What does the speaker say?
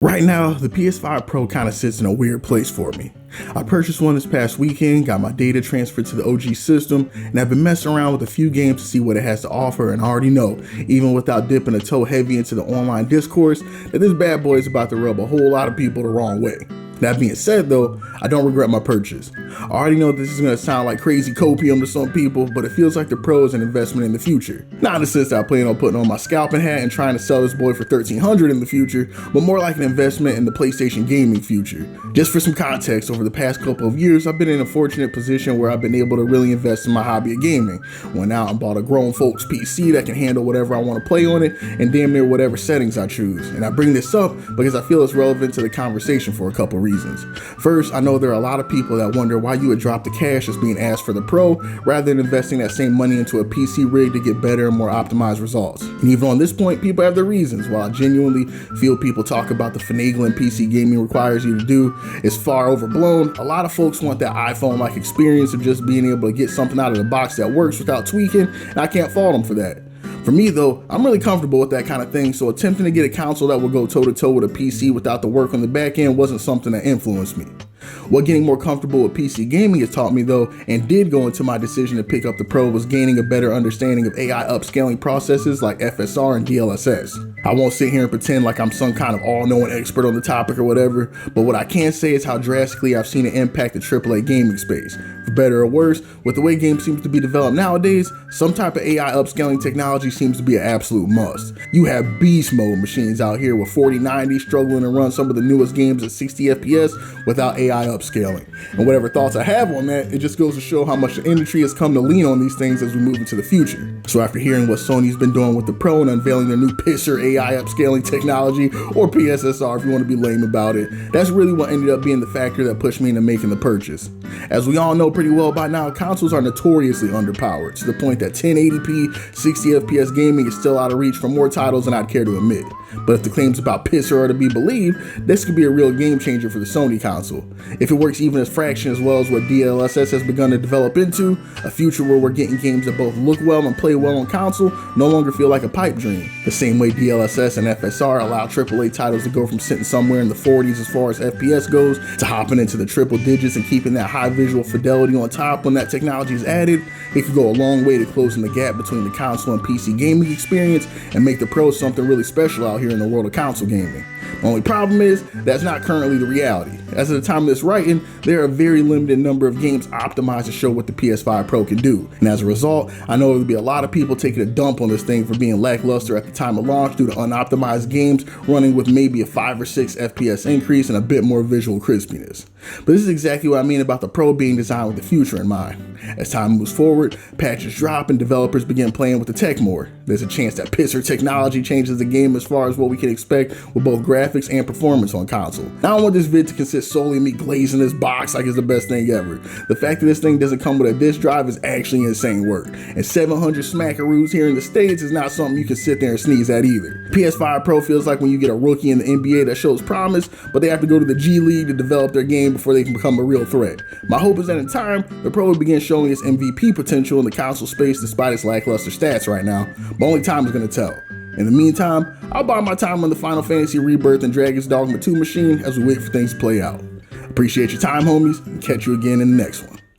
Right now, the PS5 Pro kind of sits in a weird place for me. I purchased one this past weekend, got my data transferred to the OG system, and I've been messing around with a few games to see what it has to offer, and I already know, even without dipping a toe heavy into the online discourse, that this bad boy is about to rub a whole lot of people the wrong way. That being said though, I don't regret my purchase. I already know this is going to sound like crazy copium to some people, but it feels like the Pro is an investment in the future. Not in the sense that I plan on putting on my scalping hat and trying to sell this boy for $1,300 in the future, but more like an investment in the PlayStation gaming future. Just for some context, over the past couple of years, I've been in a fortunate position where I've been able to really invest in my hobby of gaming. Went out and bought a grown folks PC that can handle whatever I want to play on it and damn near whatever settings I choose. And I bring this up because I feel it's relevant to the conversation for a couple reasons. First, I know there are a lot of people that wonder why you would drop the cash that's being asked for the Pro rather than investing that same money into a PC rig to get better and more optimized results. And even on this point, people have their reasons. While I genuinely feel people talk about the finagling PC gaming requires you to do is far overblown, a lot of folks want that iPhone-like experience of just being able to get something out of the box that works without tweaking, and I can't fault them for that. For me though, I'm really comfortable with that kind of thing, so attempting to get a console that will go toe-to-toe with a PC without the work on the back end wasn't something that influenced me. What getting more comfortable with PC gaming has taught me though, and did go into my decision to pick up the Pro, was gaining a better understanding of AI upscaling processes like FSR and DLSS. I won't sit here and pretend like I'm some kind of all-knowing expert on the topic or whatever, but what I can say is how drastically I've seen it impact the AAA gaming space. For better or worse, with the way games seem to be developed nowadays, some type of AI upscaling technology seems to be an absolute must. You have beast mode machines out here with 4090 struggling to run some of the newest games at 60 FPS without AI upscaling. And whatever thoughts I have on that, it just goes to show how much the industry has come to lean on these things as we move into the future. So after hearing what Sony's been doing with the Pro and unveiling their new pisser AI upscaling technology, or PSSR if you want to be lame about it, that's really what ended up being the factor that pushed me into making the purchase. As we all know pretty well by now, consoles are notoriously underpowered, to the point that 1080p, 60 FPS gaming is still out of reach for more titles than I'd care to admit. But if the claims about pisser are to be believed, this could be a real game changer for the Sony console. If it works even a fraction as well as what DLSS has begun to develop into, a future where we're getting games that both look well and play well on console no longer feel like a pipe dream. The same way DLSS and FSR allow AAA titles to go from sitting somewhere in the 40s as far as FPS goes, to hopping into the triple digits and keeping that high visual fidelity on top when that technology is added, it could go a long way to closing the gap between the console and PC gaming experience and make the Pro something really special out here in the world of console gaming. The only problem is, that's not currently the reality. As of the time of this writing, there are a very limited number of games optimized to show what the PS5 Pro can do. And as a result, I know there'll be a lot of people taking a dump on this thing for being lackluster at the time of launch due to unoptimized games running with maybe a 5 or 6 FPS increase and a bit more visual crispiness. But this is exactly what I mean about the Pro being designed with the future in mind. As time moves forward, patches drop and developers begin playing with the tech more. There's a chance that pisser technology changes the game as far as what we can expect with both graphics and performance on console. Now, I don't want this vid to consist solely of me glazing this box like it's the best thing ever. The fact that this thing doesn't come with a disk drive is actually insane work. And 700 smackaroos here in the States is not something you can sit there and sneeze at either. PS5 Pro feels like when you get a rookie in the NBA that shows promise, but they have to go to the G League to develop their game before they can become a real threat. My hope is that in time, the Pro will begin showing its MVP potential in the console space despite its lackluster stats right now, but only time is going to tell. In the meantime, I'll buy my time on the Final Fantasy Rebirth and Dragon's Dogma 2 machine as we wait for things to play out. Appreciate your time, homies, and catch you again in the next one.